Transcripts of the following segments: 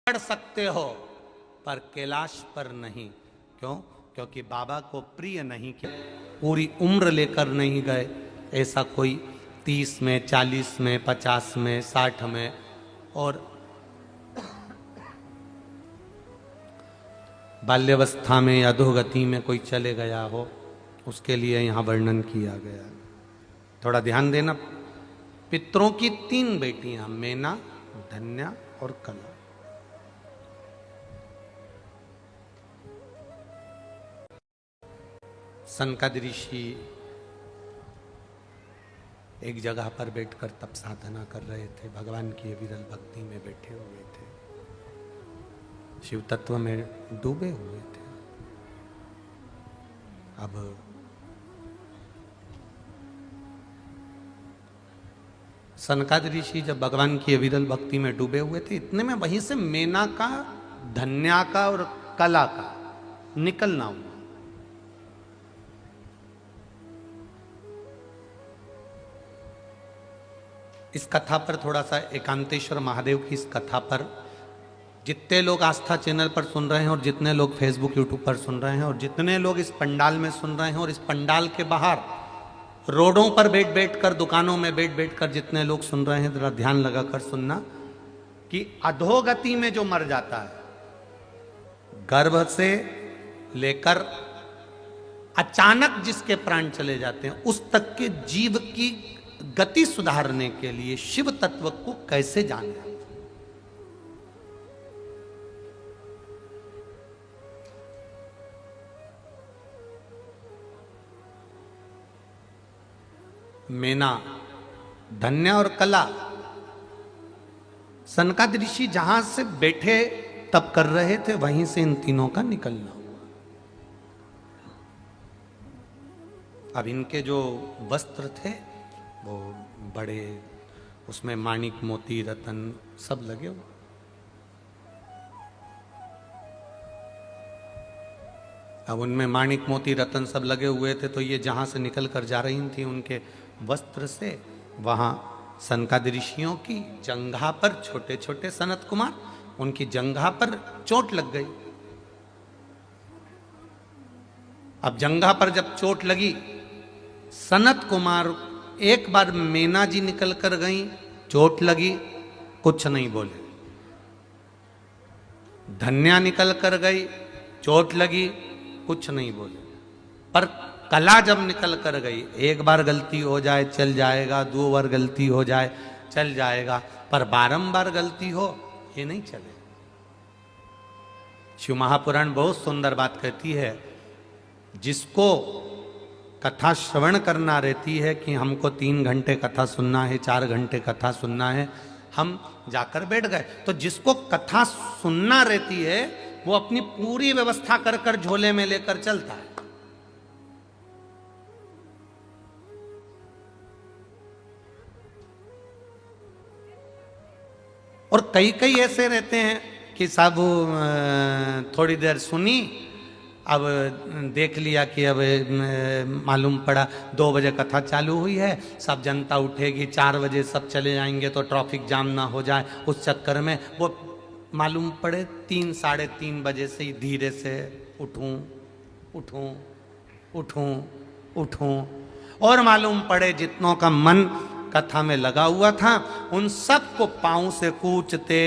चढ़ सकते हो पर कैलाश पर नहीं। क्यों? क्योंकि बाबा को प्रिय नहीं किया, पूरी उम्र लेकर नहीं गए। ऐसा कोई 30 में, 40 में, 50 में, 60 में और बाल्यावस्था में या अधोगति में कोई चले गया हो, उसके लिए यहाँ वर्णन किया गया। थोड़ा ध्यान देना। पितरों की 3 बेटियां, मेना, धन्या और कला। सनकादिक ऋषि एक जगह पर बैठकर तप साधना कर रहे थे, भगवान की विरल भक्ति में बैठे हुए थे, शिव तत्व में डूबे हुए थे। अब सनकादिक ऋषि जब भगवान की विरल भक्ति में डूबे हुए थे, इतने में वहीं से मेना का, धन्या का और कला का निकलना हुआ। इस कथा पर थोड़ा सा, एकांतेश्वर महादेव की इस कथा पर जितने लोग आस्था चैनल पर सुन रहे हैं और जितने लोग फेसबुक यूट्यूब पर सुन रहे हैं और जितने लोग इस पंडाल में सुन रहे हैं और इस पंडाल के बाहर रोडों पर बैठ बैठ कर, दुकानों में बैठ बैठ कर जितने लोग सुन रहे हैं, जरा ध्यान लगाकर सुनना कि अधोगति में जो मर जाता है, गर्भ से लेकर अचानक जिसके प्राण चले जाते हैं, उस तक के जीव की गति सुधारने के लिए शिव तत्व को कैसे जाने। मेना, धन्या और कला, सनकादिक ऋषि जहां से बैठे तप कर रहे थे, वहीं से इन तीनों का निकलना हुआ। अब इनके जो वस्त्र थे वो बड़े, उसमें माणिक, मोती, रतन सब लगे हुए। अब उनमें माणिक, मोती, रतन सब लगे हुए थे, तो ये जहां से निकल कर जा रही थी उनके वस्त्र से, वहां सनकादिक ऋषियों की जंघा पर, छोटे छोटे सनत कुमार, उनकी जंघा पर चोट लग गई। अब जंघा पर जब चोट लगी, सनत कुमार एक बार मेना जी निकल कर गई, चोट लगी, कुछ नहीं बोले। धन्या निकल कर गई, चोट लगी, कुछ नहीं बोले। पर कला जब निकल कर गई, एक बार गलती हो जाए चल जाएगा, 2 बार गलती हो जाए चल जाएगा, पर बारंबार गलती हो ये नहीं चले। शिव महापुराण बहुत सुंदर बात कहती है, जिसको कथा श्रवण करना रहती है कि हमको 3 घंटे कथा सुनना है, 4 घंटे कथा सुनना है, हम जाकर बैठ गए। तो जिसको कथा सुनना रहती है वो अपनी पूरी व्यवस्था कर कर झोले में लेकर चलता है। और कई कई ऐसे रहते हैं कि साहब थोड़ी देर सुनी, अब देख लिया कि अब मालूम पड़ा 2 बजे कथा चालू हुई है, सब जनता उठेगी, 4 बजे सब चले जाएंगे तो ट्रैफिक जाम ना हो जाए, उस चक्कर में वो मालूम पड़े 3, साढ़े 3 बजे से ही धीरे से उठूं उठूं उठूं उठूं, और मालूम पड़े जितनों का मन कथा में लगा हुआ था उन सबको पांव से कूचते,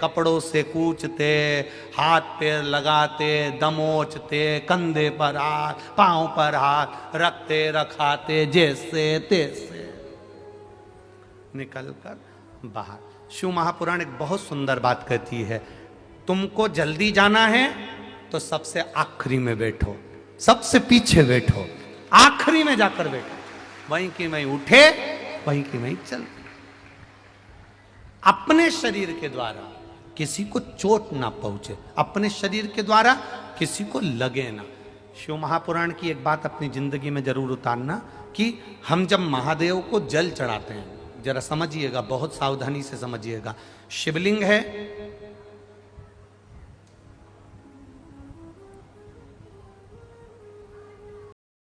कपड़ों से कूचते, हाथ पैर लगाते, दमोचते, कंधे पर हाथ, पांव पर हाथ रखते रखाते, जैसे तैसे निकलकर बाहर। शिव महापुराण एक बहुत सुंदर बात कहती है, तुमको जल्दी जाना है तो सबसे आखिरी में बैठो, सबसे पीछे बैठो, आखिरी में जाकर बैठो, वहीं की वहीं उठे, वहीं की वहीं चल। अपने शरीर के द्वारा किसी को चोट ना पहुंचे, अपने शरीर के द्वारा किसी को लगे ना। शिव महापुराण की एक बात अपनी जिंदगी में जरूर उतारना कि हम जब महादेव को जल चढ़ाते हैं, जरा समझिएगा, बहुत सावधानी से समझिएगा। शिवलिंग है,